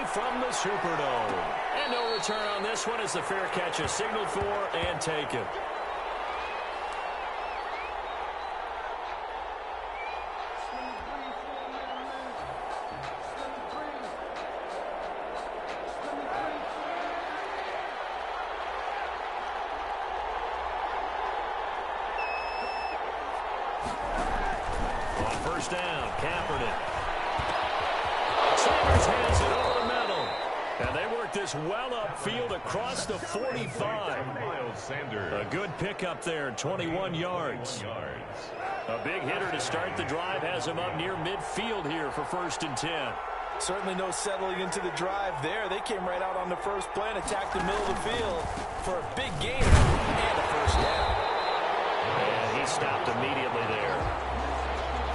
from the Superdome. And no return on this one as the fair catch is signaled for and taken. First down, Kaepernick. Sanders hands it over the middle. And they work this well upfield across the 45. A good pickup there, 21 yards. A big hitter to start the drive has him up near midfield here for 1st and 10. Certainly no settling into the drive there. They came right out on the first play and attacked the middle of the field for a big gain and a first down. And he stopped immediately there.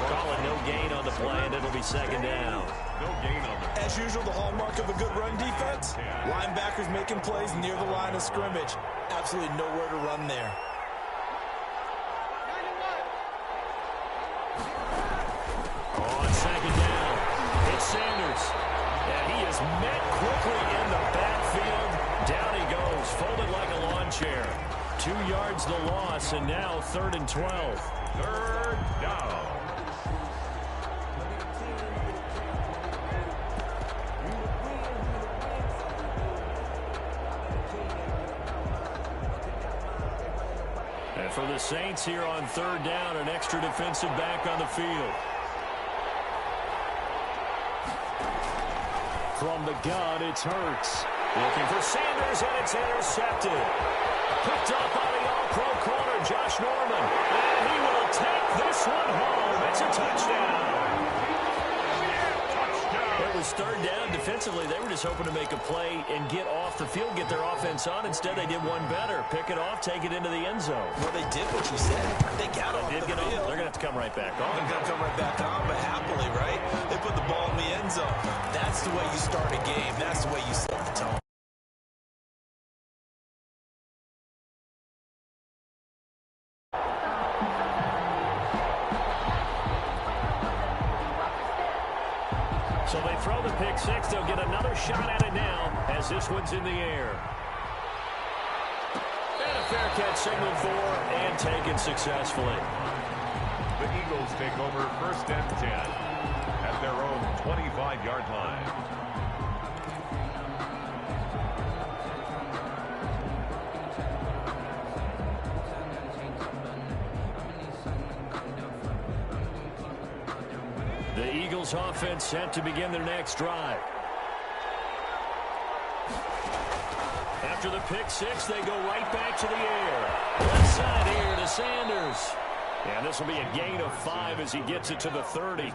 Call it no gain on the play, and it'll be 2nd down. No gain on the play. As usual, the hallmark of a good run defense, linebackers making plays near the line of scrimmage. Absolutely nowhere to run there. On 2nd down, it's Sanders. And he is met quickly in the backfield. Down he goes, folded like a lawn chair. 2 yards the loss, and now 3rd and 12. 3rd down. For the Saints here on 3rd down, an extra defensive back on the field. From the gun, it's Hurts. Looking for Sanders, and it's intercepted. Picked up by the all-pro corner, Josh Norman. And he will take this one home. It's a touchdown. It was 3rd down. Defensively, they were just hoping to make a play and get off the field, get their offense on. Instead, they did one better. Pick it off, take it into the end zone. Well, they did what you said. They got off the field. They're going to have to come right back on. They're going to come right back on, but happily, right? They put the ball in the end zone. That's the way you start a game. That's the way you set the tone. So they throw the pick six. They'll get another shot at it now as this one's in the air. And a fair catch signaled for and taken successfully. The Eagles take over 1st and 10 at their own 25-yard line. The Eagles offense set to begin their next drive. After the pick six, they go right back to the air. Left side here to Sanders. And this will be a gain of 5 as he gets it to the 30.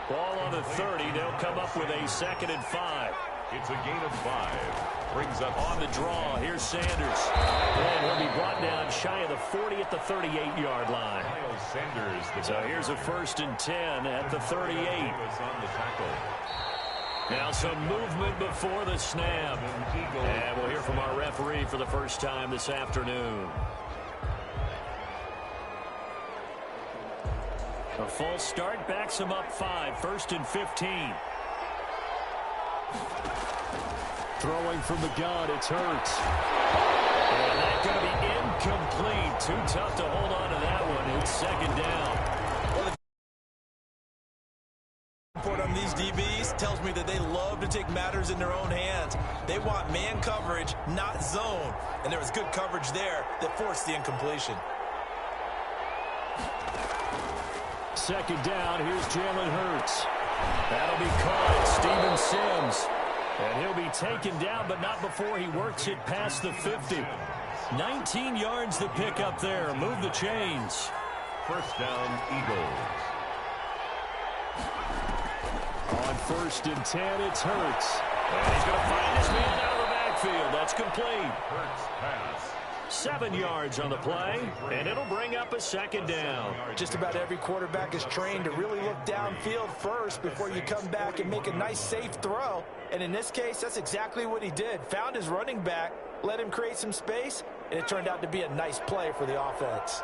Ball on the 30. They'll come up with a 2nd and 5. It's a gain of 5. Brings up on the draw. Here's Sanders. And he'll be brought down shy of the 40 at the 38-yard line. Sanders. So here's a 1st and 10 at the 38. Now some movement before the snap. And we'll hear from our referee for the first time this afternoon. A false start backs him up 5. 1st and 15. Throwing from the gun, it's Hurts. And that's going to be incomplete. Too tough to hold on to that one. It's 2nd down. Well, the report on these DBs tells me that they love to take matters in their own hands. They want man coverage, not zone. And there was good coverage there that forced the incompletion. 2nd down, here's Jalen Hurts. That'll be caught. Steven Sims. And he'll be taken down, but not before he works it past the 50. 19 yards the pick up there. Move the chains. 1st down, Eagles. On 1st and 10, it's Hurts. And he's going to find his man out of the backfield. That's complete. Hurts pass. 7 yards on the play, and it'll bring up a 2nd down. Just about every quarterback is trained to really look downfield first before you come back and make a nice, safe throw. And in this case, that's exactly what he did. Found his running back, let him create some space, and it turned out to be a nice play for the offense.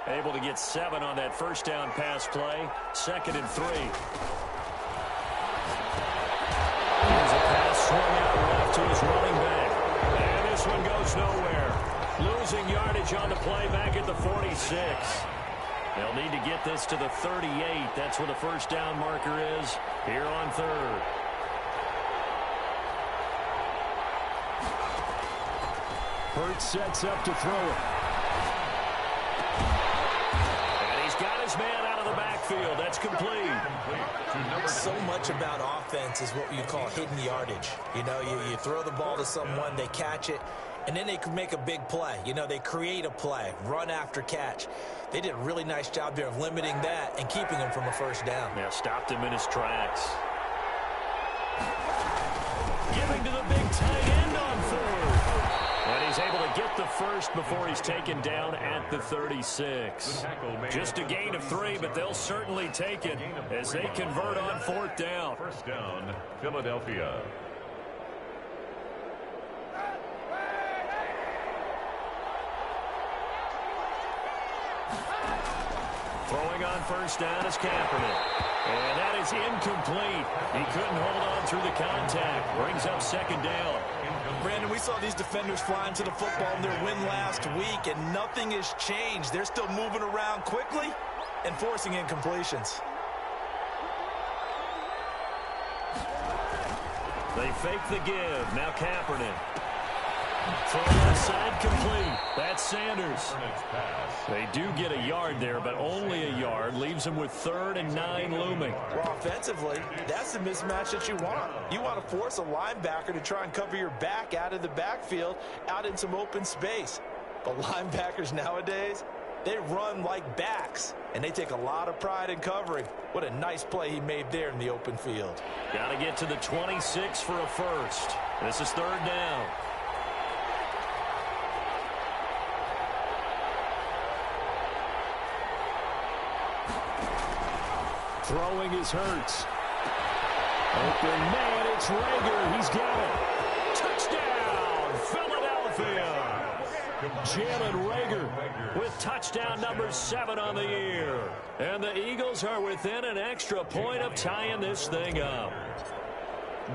Able to get 7 on that 1st down pass play. 2nd and 3. Here's a pass yardage on the play back at the 46. They'll need to get this to the 38. That's where the first down marker is here on third. Hurts sets up to throw it. And he's got his man out of the backfield. That's complete. So much about offense is what you call hidden yardage. You know, you throw the ball to someone, they catch it, and then they can make a big play. You know, they create a play, run after catch. They did a really nice job there of limiting that and keeping him from a first down. Yeah, stopped him in his tracks. Giving to the big tight end on fourth. And he's able to get the first before he's taken down at the 36. Just a gain of 3, but they'll certainly take it as they convert on fourth down. First down, Philadelphia. Throwing on first down is Kaepernick. And that is incomplete. He couldn't hold on through the contact. Brings up second down. Brandon, we saw these defenders flying to the football in their win last week, and nothing has changed. They're still moving around quickly and forcing incompletions. They fake the give. Now Kaepernick. Throw inside complete. That's Sanders. They do get a yard there, but only a yard. Leaves them with 3rd and 9 looming. Well, offensively, that's the mismatch that you want. You want to force a linebacker to try and cover your back out of the backfield, out in some open space. But linebackers nowadays, they run like backs, and they take a lot of pride in covering. What a nice play he made there in the open field. Got to get to the 26 for a first. This is 3rd down. Throwing is Hurts. Open man, it's Rager. He's got it. Touchdown, Philadelphia. Jalen Rager with touchdown number 7 on the year. And the Eagles are within an extra point of tying this thing up.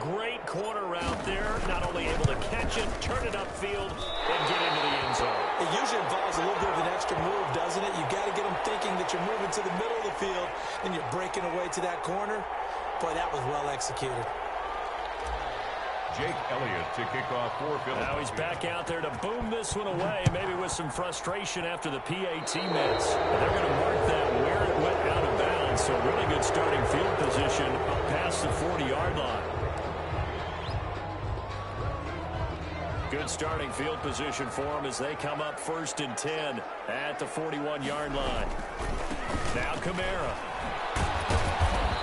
Great corner route there. Not only able to catch it, turn it upfield, and get into the end zone. It usually involves a little bit of an extra move, doesn't it? You've got to get them thinking that you're moving to the middle of the field, and you're breaking away to that corner. Boy, that was well executed. Jake Elliott to kick off for Philadelphia. Now he's back out there to boom this one away, maybe with some frustration after the PAT miss. But they're going to mark that where it went out of bounds, so really good starting field position past the 40-yard line. Good starting field position for them as they come up 1st and 10 at the 41-yard line. Now Kamara.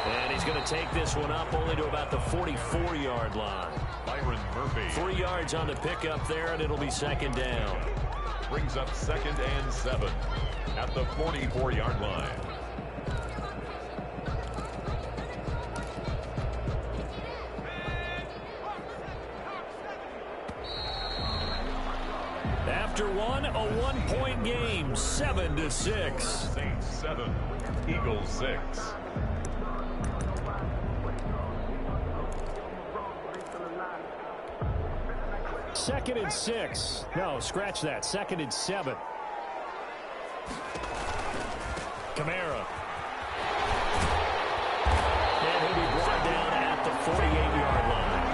And he's going to take this one up only to about the 44-yard line. Byron Murphy. 3 yards on the pickup there, and it'll be 2nd down. Brings up 2nd and 7 at the 44-yard line. After one, a 1-point game, 7-6. Saints 7, Eagles 6. Second and 6. No, scratch that. 2nd and 7. Kamara. And he'll be brought down at the 48-yard line.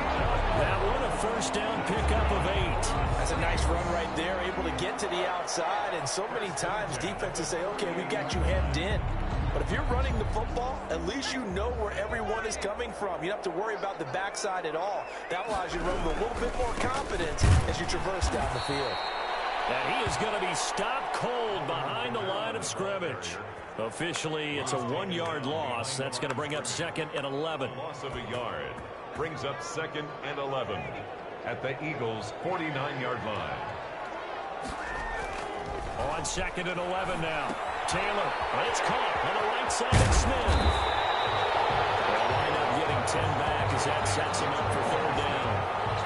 That one, a first down pickup of 8. That's a nice run right there, able to get to the outside, and so many times defenses say, okay, we got you hemmed in. But if you're running the football, at least you know where everyone is coming from. You don't have to worry about the backside at all. That allows you to run with a little bit more confidence as you traverse down the field. And he is going to be stopped cold behind the line of scrimmage. Officially, it's a 1-yard loss. That's going to bring up 2nd and 11. Loss of a yard. Brings up 2nd and 11 at the Eagles' 49-yard line. On 2nd and 11 now. Taylor, it's caught on the right side of Smith. They'll wind up getting 10 back as that sets him up for 3rd down.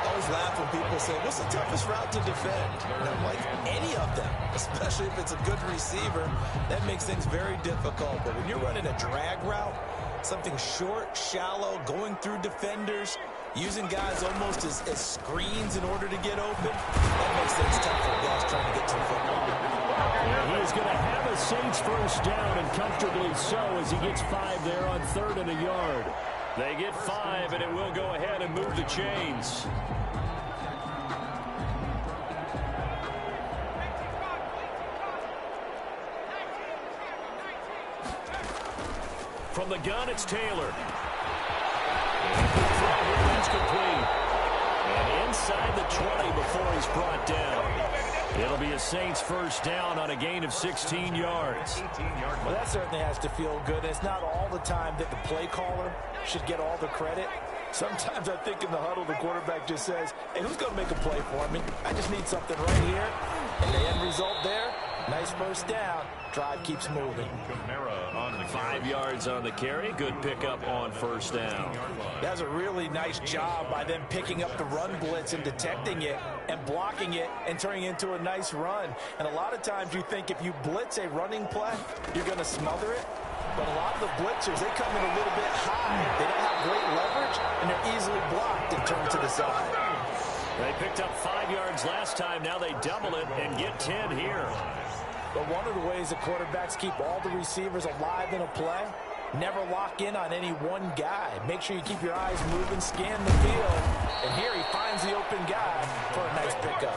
I always laugh when people say, what's the toughest route to defend? And I'm like, any of them, especially if it's a good receiver. That makes things very difficult. But when you're running a drag route, Something short, shallow, going through defenders, using guys almost as screens in order to get open. That makes things tough for guys trying to get to the football. And he is going to have a Saints first down, and comfortably so, as he gets 5 there on 3rd and a yard. They get 5, and it will go ahead and move the chains. From the gun, it's Taylor. It's complete. And inside the 20 before he's brought down. It'll be a Saints first down on a gain of 16 yards. Well, that certainly has to feel good. It's not all the time that the play caller should get all the credit. Sometimes I think in the huddle, the quarterback just says, hey, who's going to make a play for me? I just need something right here. And the end result there, nice first down. Drive keeps moving. 5 yards on the carry. Good pickup on first down. That's a really nice job by them picking up the run blitz and detecting it and blocking it and turning it into a nice run. And a lot of times you think if you blitz a running play, you're going to smother it. But a lot of the blitzers, they come in a little bit high. They don't have great leverage, and they're easily blocked and turned to the side. They picked up 5 yards last time. Now they double it and get 10 here. But one of the ways the quarterbacks keep all the receivers alive in a play, never lock in on any one guy. Make sure you keep your eyes moving, scan the field. And here he finds the open guy for a nice pickup.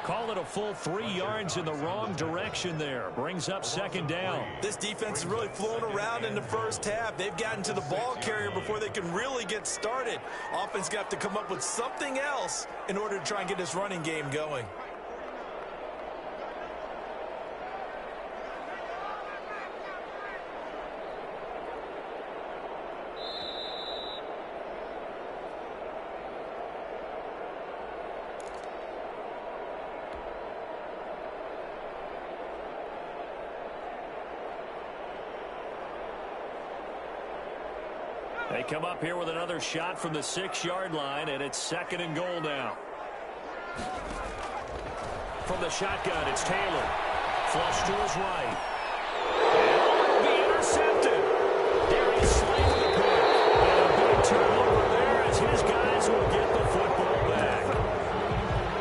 Call it a full 3 yards in the wrong direction there. Brings up second down. This defense is really flown around in the first half. They've gotten to the ball carrier before they can really get started. Offense got to come up with something else in order to try and get this running game going. They come up here with another shot from the 6-yard line, and it's 2nd and goal now. From the shotgun, it's Taylor. Flush to his right. And be intercepted. Darius Slay with the pick. And a big turnover there as his guys will get the football back.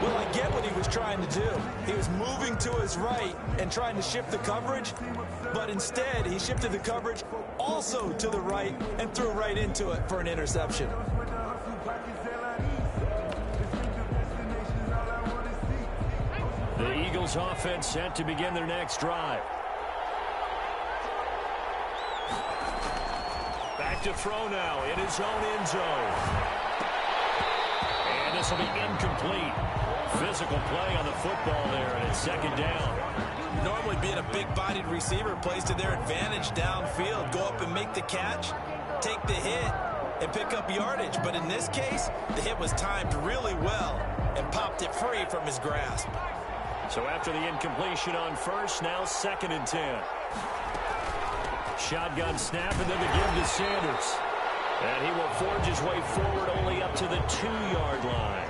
Well, I get what he was trying to do. He was moving to his right and trying to shift the coverage, but instead he shifted the coverage also to the right and threw right into it for an interception. The Eagles offense set to begin their next drive. Back to throw now in his own end zone. And this will be incomplete. Physical play on the football there, and it's 2nd down. Normally being a big-bodied receiver plays to their advantage downfield. Go up and make the catch, take the hit, and pick up yardage. But in this case, the hit was timed really well and popped it free from his grasp. So after the incompletion on first, now 2nd and 10. Shotgun snap, and then the give to Sanders. And he will forge his way forward only up to the 2-yard line.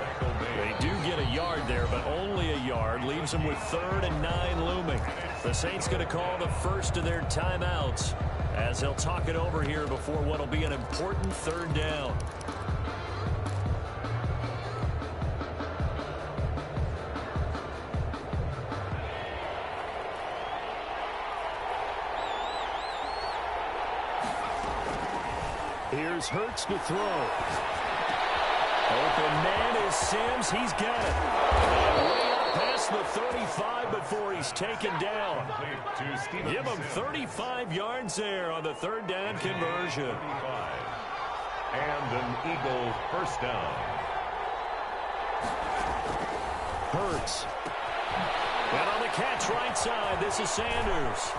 They do get a yard there, but only a yard. Leaves them with 3rd and 9 looming. The Saints going to call the first of their timeouts as they'll talk it over here before what will be an important 3rd down. Here's Hurts to throw. Open man is Sims. He's got it. And way up past the 35 before he's taken down. Give him 35 yards there on the 3rd down conversion. And an Eagle first down. Hurts. And on the catch right side, this is Sanders.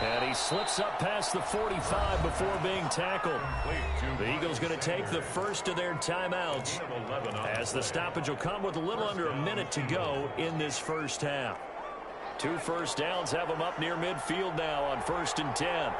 And he slips up past the 45 before being tackled. The Eagles going to take the first of their timeouts as the stoppage will come with a little under a minute to go in this first half. 2 first downs have them up near midfield now on 1st and 10.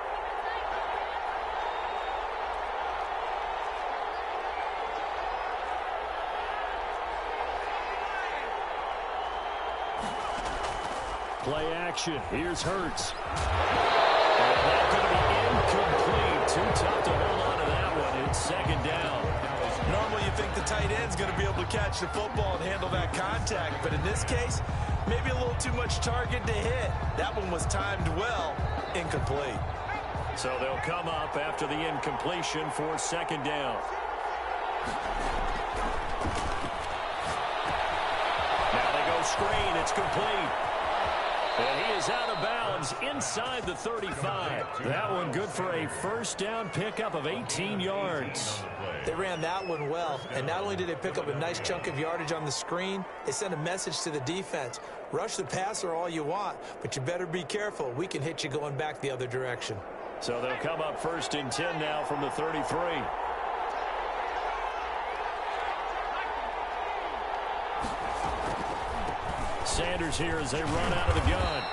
Play action. Here's Hurts. And that's going to be incomplete. Too tough to hold it's second down. Normally you think the tight end's going to be able to catch the football and handle that contact, but in this case, maybe a little too much target to hit. That one was timed well, incomplete. So they'll come up after the incompletion for second down. Now they go screen. It's complete. And he is out of bounds inside the 35. That one good for a first down pickup of 18 yards. They ran that one well, and not only did they pick up a nice chunk of yardage on the screen, they sent a message to the defense. Rush the passer all you want, but you better be careful. We can hit you going back the other direction. So they'll come up first and 10 now from the 33. Sanders here as they run out of the gun.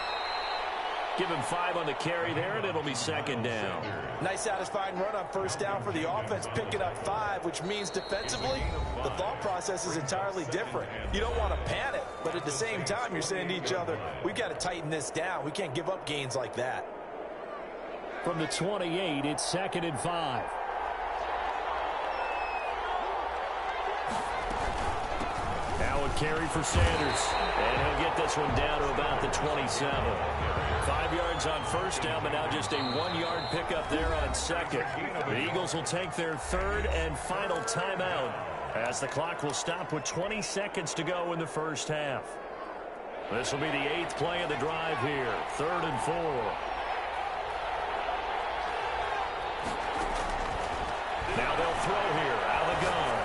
Give him 5 on the carry there, and it'll be second down. Nice satisfying run on first down for the offense, picking up 5, which means defensively, the thought process is entirely different. You don't want to panic, but at the same time, you're saying to each other, we've got to tighten this down. We can't give up gains like that. From the 28, it's second and 5. Now a carry for Sanders, and he'll get this one down to about the 27. 5 yards on first down, but now just a 1-yard pickup there on second. The Eagles will take their third and final timeout as the clock will stop with 20 seconds to go in the first half. This will be the 8th play of the drive here, 3rd and 4. Now they'll throw here out of the gun.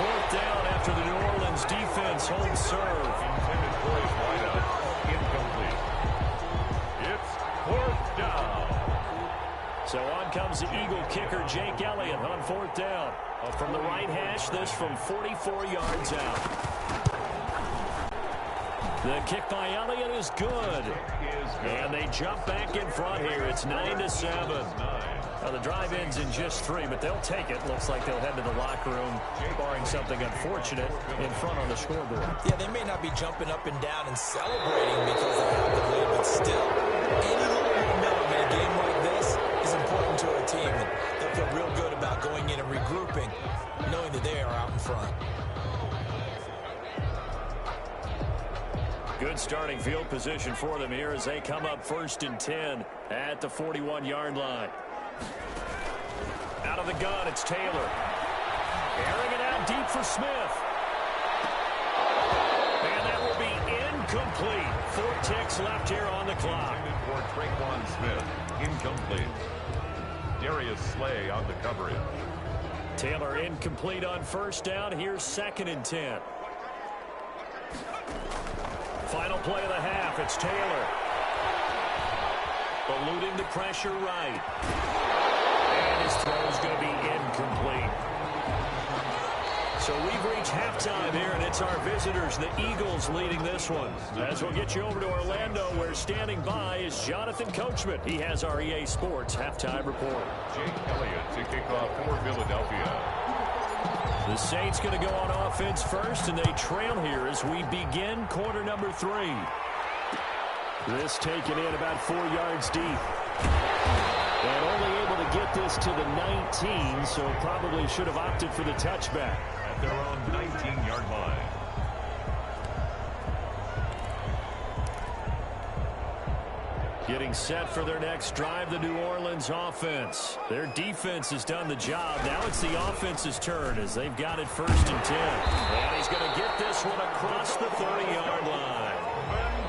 4th down after the New Orleans defense holds serve. Intended for his wideout. Incomplete. It's 4th down. So on comes the Eagle kicker, Jake Elliott, on 4th down. From the right hash, this from 44 yards out. The kick by Elliott is good. And they jump back in front here. It's 9-7. The drive ends in just 3, but they'll take it. Looks like they'll head to the locker room, barring something unfortunate, in front on the scoreboard. Yeah, they may not be jumping up and down and celebrating because they have the lead, but still, any little momentum in a game like this is important to a team, and they'll feel real good about going in and regrouping, knowing that they are out in front. Good starting field position for them here as they come up 1st and 10 at the 41-yard line. Out of the gun, it's Taylor. Airing it out deep for Smith. And that will be incomplete. 4 ticks left here on the clock. For Traquan Smith, incomplete. Darius Slay on the coverage. Taylor incomplete on first down. Here's 2nd and 10. Final play of the half. It's Taylor. Eluding the pressure right. And his throw is going to be incomplete. So we've reached halftime here, and it's our visitors, the Eagles, leading this one. As we'll get you over to Orlando, where standing by is Jonathan Coachman. He has our EA Sports halftime report. Jake Elliott to kick off for Philadelphia. The Saints going to go on offense first, and they trail here as we begin quarter number 3. This taken in about 4 yards deep. And only able to get this to the 19, so probably should have opted for the touchback. At their own 19-yard line. Getting set for their next drive, the New Orleans offense. Their defense has done the job. Now it's the offense's turn as they've got it 1st and 10. And he's going to get this one across the 30-yard line.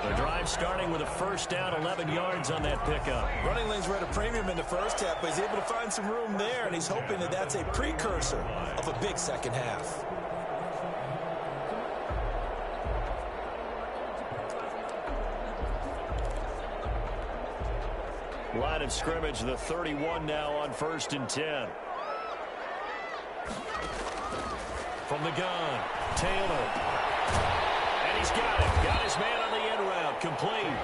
The drive starting with a first down, 11 yards on that pickup. Running lanes were at a premium in the first half, but he's able to find some room there, and he's hoping that that's a precursor of a big second half. Line of scrimmage, the 31 now on 1st and 10. From the gun, Taylor. And he's got it. Got his man on the end route. Complete.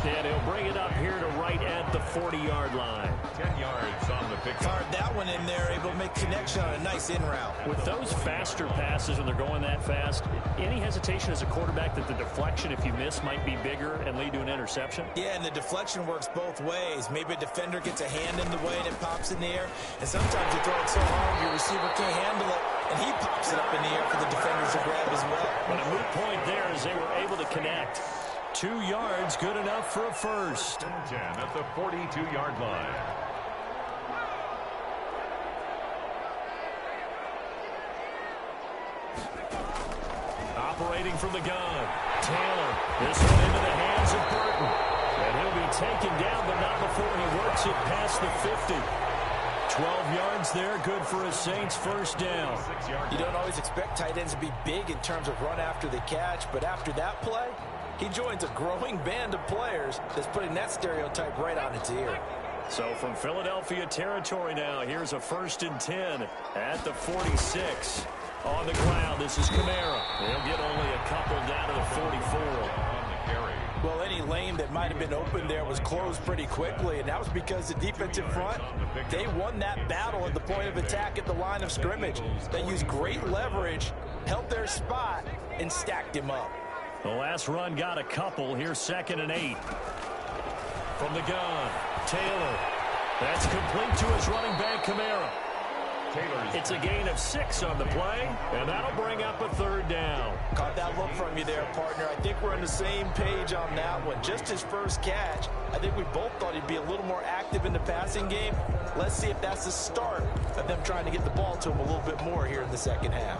And he'll bring it up here to right at the 40-yard line. 10 yards on the pickup. Fired that one in there, able to make connection on a nice in route. With those faster passes when they're going that fast, any hesitation as a quarterback that the deflection, if you miss, might be bigger and lead to an interception? Yeah, and the deflection works both ways. Maybe a defender gets a hand in the way and it pops in the air. And sometimes you throw it so hard your receiver can't handle it, and he pops it up in the air for the defenders to grab as well. But a moot point there as they were able to connect. 2 yards, good enough for a first. 10 at the 42-yard line. Operating from the gun. Taylor. This one into the hands of Burton. And he'll be taken down, but not before he works it past the 50. 12 yards there, good for a Saints first down. You don't always expect tight ends to be big in terms of run after the catch, but after that play, he joins a growing band of players that's putting that stereotype right on its ear. So from Philadelphia territory now, here's a 1st and 10 at the 46. On the ground, this is Kamara. They'll get only a couple down to the 44. Well, any lane that might have been open there was closed pretty quickly, and that was because the defensive front, they won that battle at the point of attack at the line of scrimmage. They used great leverage, held their spot, and stacked him up. The last run got a couple. Here's 2nd and 8. From the gun, Taylor. That's complete to his running back, Kamara. It's a gain of 6 on the play, and that'll bring up a 3rd down. Caught that look from you there, partner. I think we're on the same page on that one. Just his first catch, I think we both thought he'd be a little more active in the passing game. Let's see if that's the start of them trying to get the ball to him a little bit more here in the second half.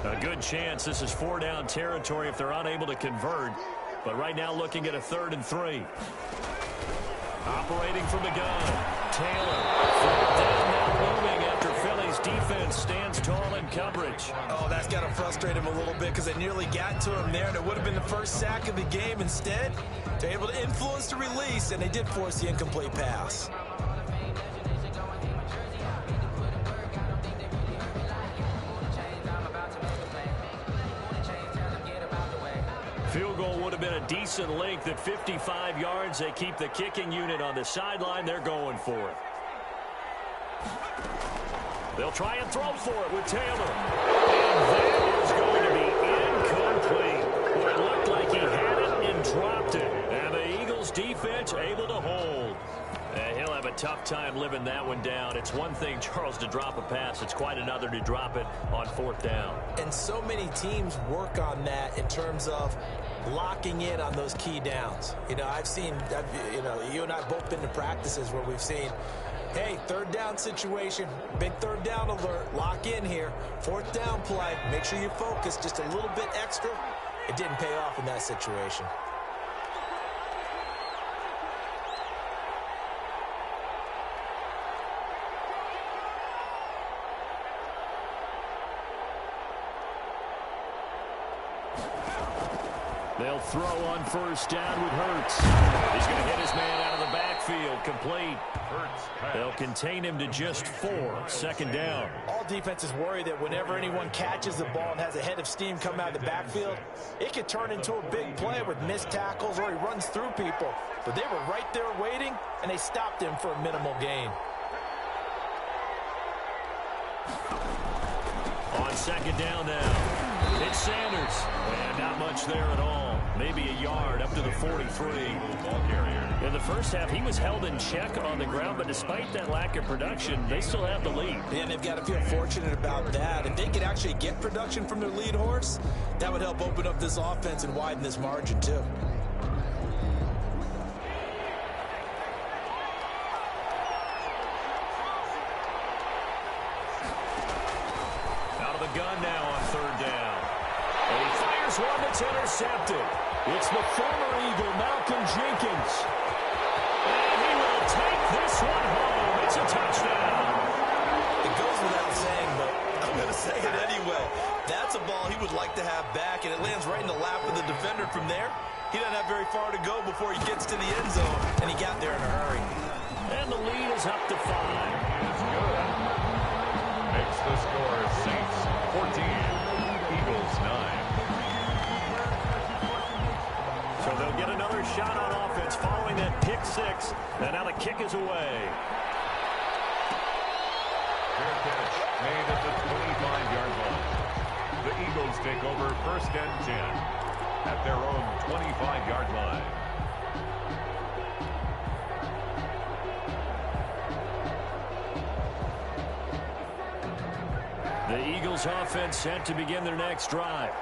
A good chance this is 4-down territory if they're unable to convert. But right now looking at a 3rd and 3. Operating from the gun, Taylor. 4th down now looming after Philly's defense stands tall in coverage. Oh, that's got to frustrate him a little bit because they nearly got to him there, and it would have been the first sack of the game. Instead, they're able to influence the release, and they did force the incomplete pass. Field goal would have been a decent length at 55 yards. They keep the kicking unit on the sideline. They're going for it. They'll try and throw for it with Taylor. And that is going to be incomplete. Well, it looked like he had it and dropped it. And the Eagles defense able to hold. And he'll have a tough time living that one down. It's one thing, Charles, to drop a pass. It's quite another to drop it on 4th down. And so many teams work on that in terms of locking in on those key downs. You know, you and I both been to practices where we've seen, hey, 3rd down situation, big 3rd down alert, lock in here. 4th down play, make sure you focus just a little bit extra. It didn't pay off in that situation. They'll throw on 1st down with Hurts. He's going to hit his man out of the backfield. Complete. They'll contain him to just 4. 2nd down. All defenses worry that whenever anyone catches the ball and has a head of steam come out of the backfield, it could turn into a big play with missed tackles or he runs through people. But they were right there waiting, and they stopped him for a minimal gain. On 2nd down now. It's Sanders. And not much there at all. Maybe a yard up to the 43. In the first half, he was held in check on the ground, but despite that lack of production, they still have the lead. Yeah, and they've got to feel fortunate about that. If they could actually get production from their lead horse, that would help open up this offense and widen this margin, too. Out of the gun now on 3rd down. And he fires one that's intercepted. It's the former Eagle, Malcolm Jenkins. And he will take this one home. It's a touchdown. It goes without saying, but I'm going to say it anyway. That's a ball he would like to have back, and it lands right in the lap of the defender from there. He doesn't have very far to go before he gets to the end zone, and he got there in a hurry. And the lead is up to 5. It's good. Makes the score Saints 14, Eagles 9. So they'll get another shot on offense following that pick six. And now the kick is away. Fair catch made at the 25-yard line. The Eagles take over 1st and 10 at their own 25-yard line. The Eagles offense set to begin their next drive.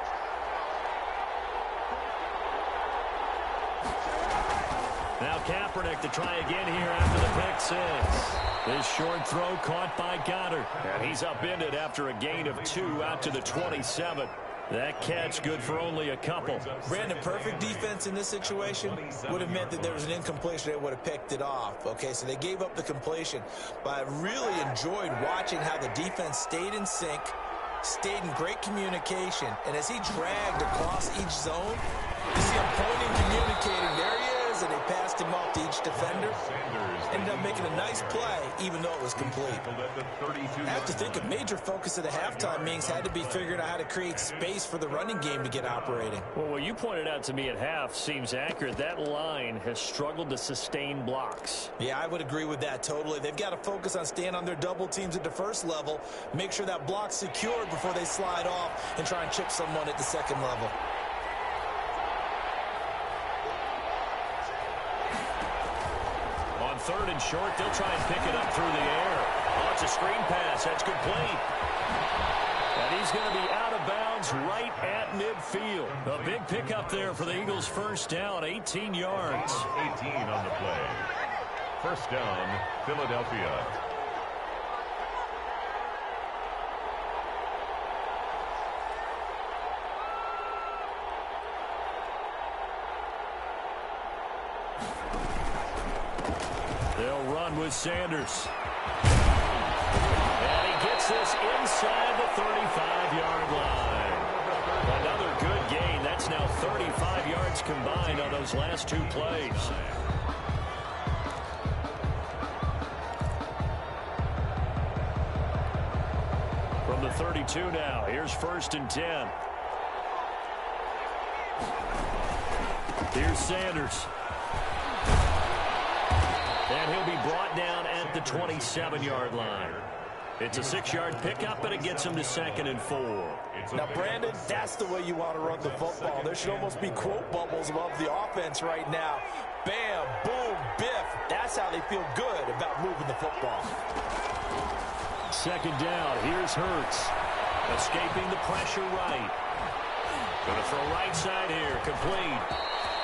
Now Kaepernick to try again here after the pick six. This short throw caught by Goddard. And he's upended after a gain of 2 out to the 27. That catch good for only a couple. Brandon, perfect defense in this situation would have meant that there was an incompletion. They would have picked it off. Okay, so they gave up the completion. But I really enjoyed watching how the defense stayed in sync, stayed in great communication. And as he dragged across each zone, you see him pointing, communicating. There he is, and they passed him off to each defender. Ended up making a nice play, even though it was complete. I have to think a major focus of the halftime meetings had to be figuring out how to create space for the running game to get operating. Well, what you pointed out to me at half seems accurate. That line has struggled to sustain blocks. Yeah, I would agree with that totally. They've got to focus on staying on their double teams at the first level, make sure that block's secured before they slide off and try and chip someone at the second level. Third and short, they'll try and pick it up through the air. Oh, it's a screen pass. That's complete. And he's going to be out of bounds right at midfield. A big pickup there for the Eagles' first down, 18 yards. 18 on the play. First down, Philadelphia. They'll run with Sanders. And he gets this inside the 35-yard line. Another good gain. That's now 35 yards combined on those last 2 plays. From the 32 now, here's 1st and 10. Here's Sanders. And he'll be brought down at the 27-yard line. It's a 6-yard pickup, but it gets him to 2nd and 4. Now, Brandon, that's the way you want to run the football. There should almost be quote bubbles above the offense right now. Bam, boom, biff. That's how they feel good about moving the football. 2nd down. Here's Hurts. Escaping the pressure right. Going to throw right side here. Complete.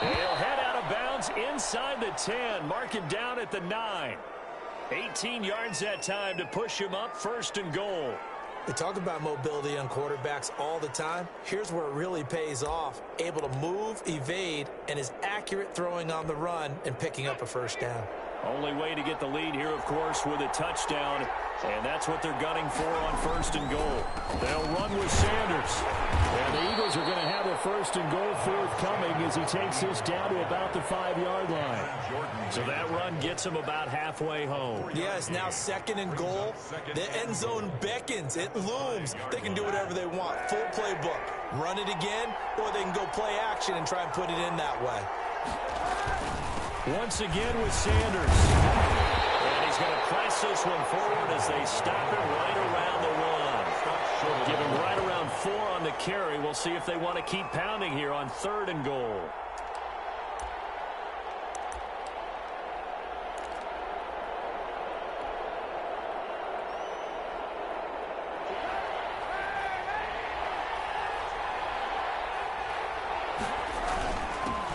He'll head out of bounds inside the 10. Mark him down at the 9. 18 yards that time to push him up 1st and goal. They talk about mobility on quarterbacks all the time. Here's where it really pays off. Able to move, evade, and is accurate throwing on the run and picking up a 1st down. Only way to get the lead here, of course, with a touchdown. And that's what they're gunning for on 1st and goal. They'll run with Sanders. And the Eagles are going to have a 1st and goal forthcoming as he takes this down to about the 5-yard line. So that run gets him about halfway home. Yeah, it's now 2nd and goal. The end zone beckons. It looms. They can do whatever they want. Full playbook. Run it again, or they can go play action and try and put it in that way. Once again with Sanders. And he's going to press this one forward as they stop it right around the 1. Give him right around 4 on the carry. We'll see if they want to keep pounding here on 3rd and goal.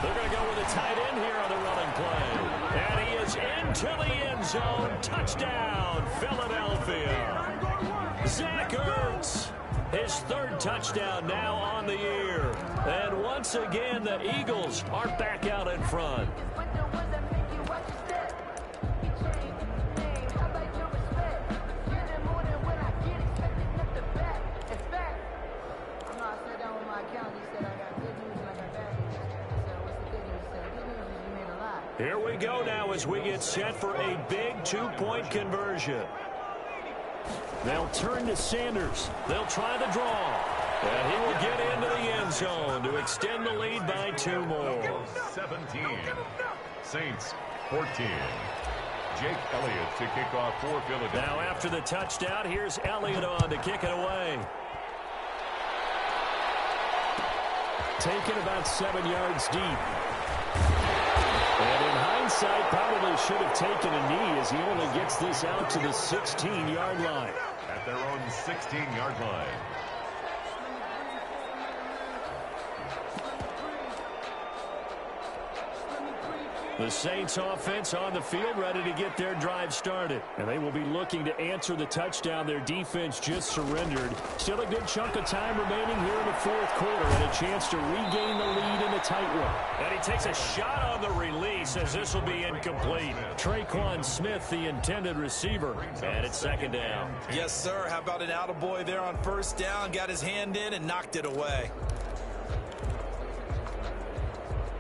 They're going to go with a tight end here on the running play. And he is into the end zone. Touchdown, Philadelphia. Zach Ertz, his 3rd touchdown now on the year. And once again, the Eagles are back out in front. Here we go now as we get set for a big 2-point conversion. They'll turn to Sanders. They'll try the draw. And he will get into the end zone to extend the lead by 2 more. 17. Saints 14. Jake Elliott to kick off for Philadelphia. Now after the touchdown, here's Elliott on to kick it away. Taken about 7 yards deep. And in hindsight, probably should have taken a knee as he only gets this out to the 16-yard line. At their own 16-yard line. The Saints offense on the field ready to get their drive started. And they will be looking to answer the touchdown their defense just surrendered. Still a good chunk of time remaining here in the fourth quarter and a chance to regain the lead in a tight one. And he takes a shot on the release as this will be incomplete. Traquan Smith, the intended receiver. And it's second down. Yes, sir. How about an attaboy there on first down? Got his hand in and knocked it away.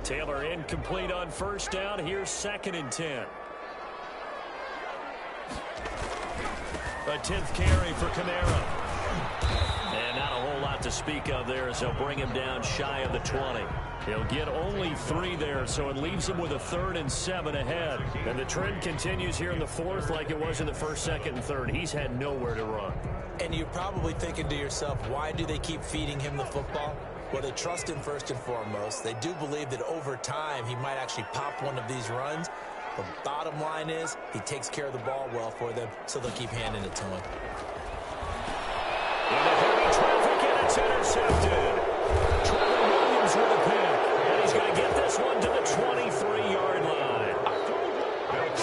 Taylor incomplete on first down. Here's 2nd and 10. A 10th carry for Kamara. And not a whole lot to speak of there as they'll bring him down shy of the 20. He'll get only 3 there, so it leaves him with a 3rd and 7 ahead. And the trend continues here in the fourth like it was in the first, second, and third. He's had nowhere to run. And you're probably thinking to yourself, why do they keep feeding him the football? Well, they trust him first and foremost. They do believe that over time he might actually pop one of these runs. But bottom line is he takes care of the ball well for them, so they'll keep handing it to him. Into heavy traffic, and it's intercepted. Trevor Williams with a pick. And he's going to get this one to the 23-yard line.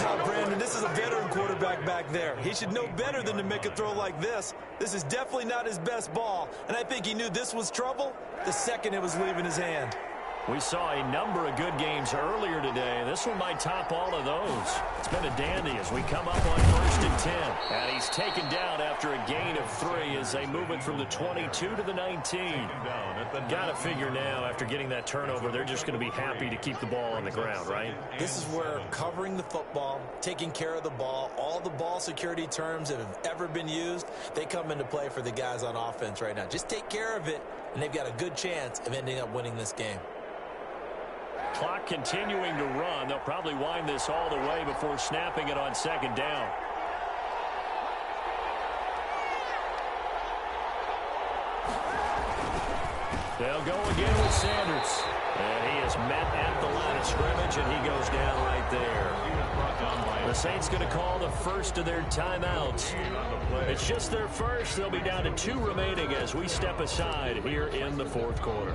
Now, Brandon, this is a veteran quarterback back there. He should know better than to make a throw like this. This is definitely not his best ball, and I think he knew this was trouble the second it was leaving his hand. We saw a number of good games earlier today. This one might top all of those. It's been a dandy as we come up on 1st and 10. And he's taken down after a gain of 3 as they move it from the 22 to the 19. Got to figure now after getting that turnover, they're just going to be happy to keep the ball on the ground, right? This is where covering the football, taking care of the ball, all the ball security terms that have ever been used, they come into play for the guys on offense right now. Just take care of it, and they've got a good chance of ending up winning this game. Clock continuing to run. They'll probably wind this all the way before snapping it on 2nd down. They'll go again with Sanders. And he is met at the line of scrimmage, and he goes down right there. The Saints going to call the first of their timeouts. It's just their first. They'll be down to 2 remaining as we step aside here in the fourth quarter.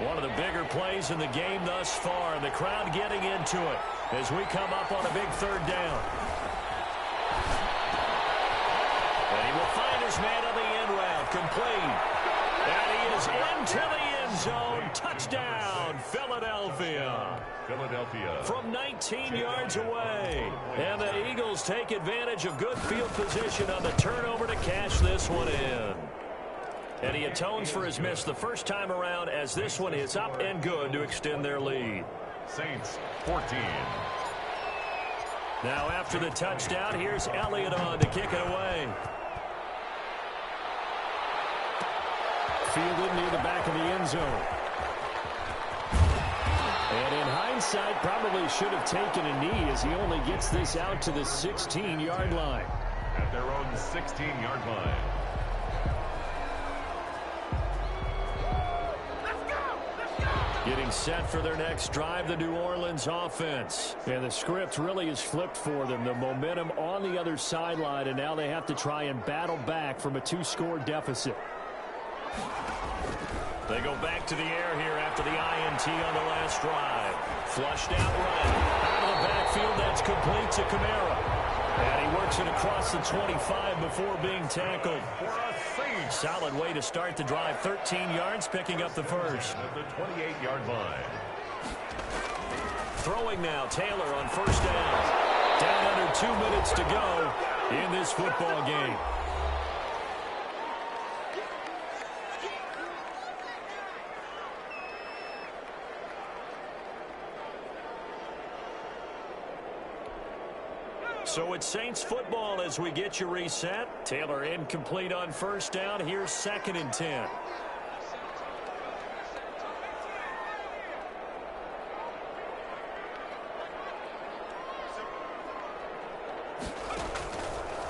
One of the bigger plays in the game thus far. The crowd getting into it as we come up on a big 3rd down. And he will find his man on the end route. Complete. And he is into the end zone. Touchdown, Philadelphia. From 19 yards away. And the Eagles take advantage of good field position on the turnover to cash this one in. And he atones for his miss the first time around as this one is up and good to extend their lead. Saints 14. Now after the touchdown, here's Elliott on to kick it away. Fielded near the back of the end zone. And in hindsight, probably should have taken a knee as he only gets this out to the 16-yard line. At their own 16-yard line. Getting set for their next drive, the New Orleans offense. And the script really is flipped for them. The momentum on the other sideline, and now they have to try and battle back from a 2-score deficit. They go back to the air here after the INT on the last drive. Flushed out right. Out of the backfield, that's complete to Kamara. And he works it across the 25 before being tackled. Solid way to start the drive. 13 yards, picking up the first. At the 28-yard line. Throwing now, Taylor on first down. Down under 2 minutes to go in this football game. So it's Saints football as we get you reset. Taylor incomplete on first down. Here's 2nd and 10.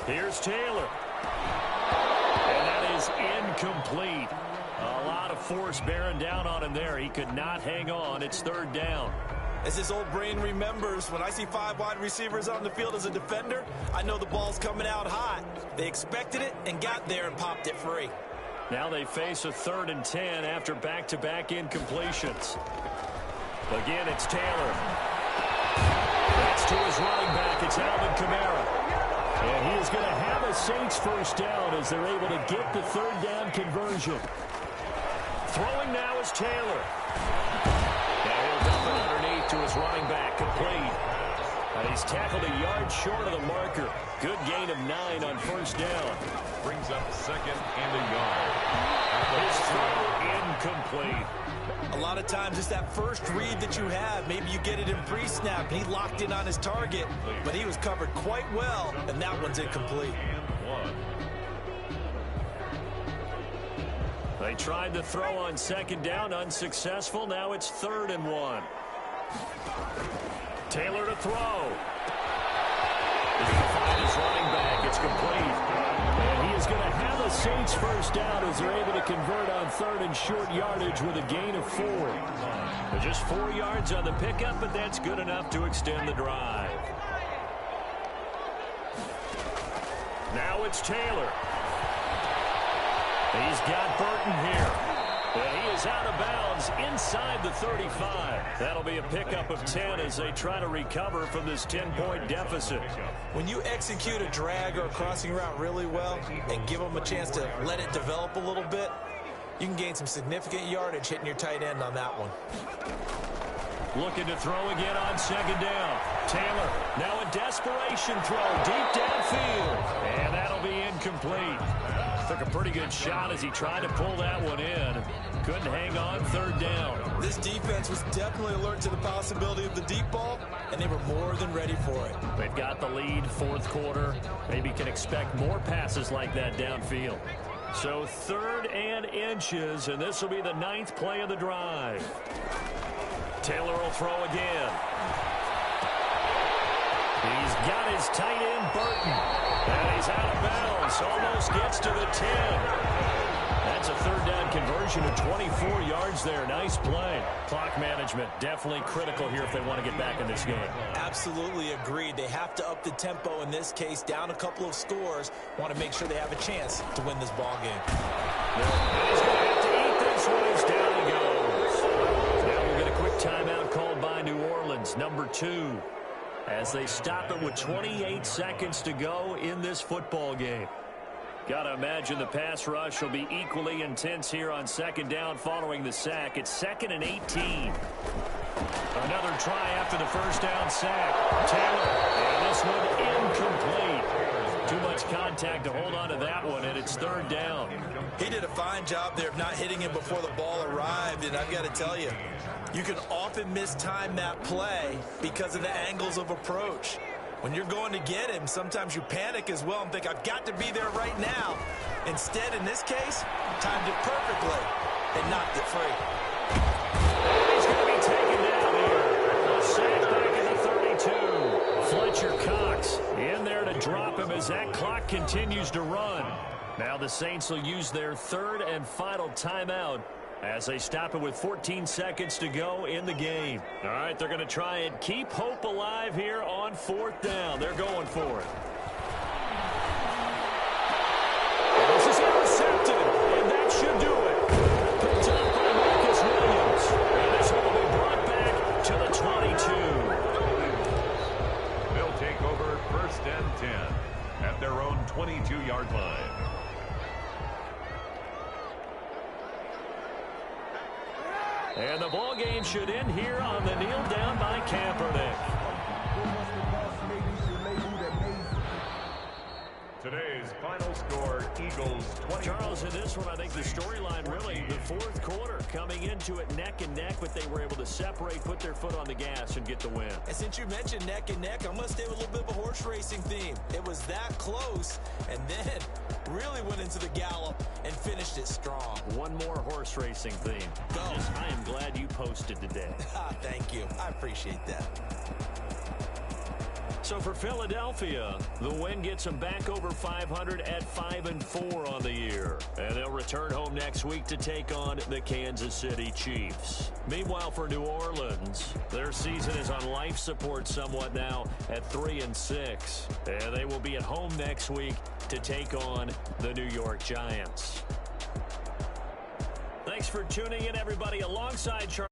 Here's Taylor. And that is incomplete. A lot of force bearing down on him there. He could not hang on. It's 3rd down. As his old brain remembers, when I see 5 wide receivers on the field as a defender, I know the ball's coming out hot. They expected it and got there and popped it free. Now they face a 3rd and 10 after back-to-back incompletions. Again, it's Taylor. That's to his running back. It's Alvin Kamara. And he is going to have a Saints first down as they're able to get the 3rd down conversion. Throwing now is Taylor. To his running back, complete. And he's tackled a yard short of the marker. Good gain of 9 on first down. Brings up 2nd and a yard. His throw incomplete. A lot of times it's that first read that you have. Maybe you get it in pre-snap. He locked in on his target, but he was covered quite well, and that one's incomplete. They tried to throw on 2nd down, unsuccessful. Now it's 3rd and 1. Taylor to throw. He's going to find his running back. It's complete. And he is going to have a Saints first down as they're able to convert on 3rd and short yardage with a gain of 4. Just 4 yards on the pickup, but that's good enough to extend the drive. Now it's Taylor. He's got Burton here. And he is out of bounds inside the 35. That'll be a pickup of 10 as they try to recover from this 10-point deficit. When you execute a drag or a crossing route really well and give them a chance to let it develop a little bit, you can gain some significant yardage hitting your tight end on that one. Looking to throw again on 2nd down. Taylor, now a desperation throw deep downfield. And that'll be incomplete. Took a pretty good shot as he tried to pull that one in. Couldn't hang on 3rd down. This defense was definitely alert to the possibility of the deep ball, and they were more than ready for it. They've got the lead, 4th quarter. Maybe can expect more passes like that downfield. So 3rd and inches, and this will be the 9th play of the drive. Taylor will throw again. He's got his tight end, Burton. And he's out of bounds. Almost gets to the 10. That's a 3rd down conversion of 24 yards there. Nice play. Clock management definitely critical here if they want to get back in this game. Absolutely agreed. They have to up the tempo in this case, down a couple of scores. Want to make sure they have a chance to win this ball game. He's going to have to eat this one as down he goes. Now we'll get a quick timeout called by New Orleans, number 2. As they stop it with 28 seconds to go in this football game. Got to imagine the pass rush will be equally intense here on 2nd down following the sack. It's 2nd and 18. Another try after the first down sack. Taylor, and this one incomplete. Too much contact to hold on to that one, and it's 3rd down. He did a fine job there of not hitting him before the ball arrived, and I've got to tell you, you can often mistime that play because of the angles of approach. When you're going to get him, sometimes you panic as well and think, I've got to be there right now. Instead, in this case, timed it perfectly and knocked it free. He's going to be taken down here. A sack back in the 32. Fletcher Cox in there to drop him as that clock continues to run. Now the Saints will use their 3rd and final timeout as they stop it with 14 seconds to go in the game. All right, they're going to try and keep hope alive here on 4th down. They're going for it. And this is intercepted, and that should do it. Picked up by Marcus Williams. And this one will be brought back to the 22. They'll take over 1st and 10 at their own 22-yard line. And the ball game should end here on the kneel down by Camper. to it neck and neck, but they were able to separate, put their foot on the gas, and get the win. And since you mentioned neck and neck, I'm going to stay with a little bit of a horse racing theme. It was that close, and then really went into the gallop and finished it strong. One more horse racing theme. Go. I am glad you posted today. Thank you. I appreciate that. So for Philadelphia, the win gets them back over 500 at 5-4 on the year. And they'll return home next week to take on the Kansas City Chiefs. Meanwhile, for New Orleans, their season is on life support somewhat now at 3-6. And they will be at home next week to take on the New York Giants. Thanks for tuning in, everybody, alongside Charlie.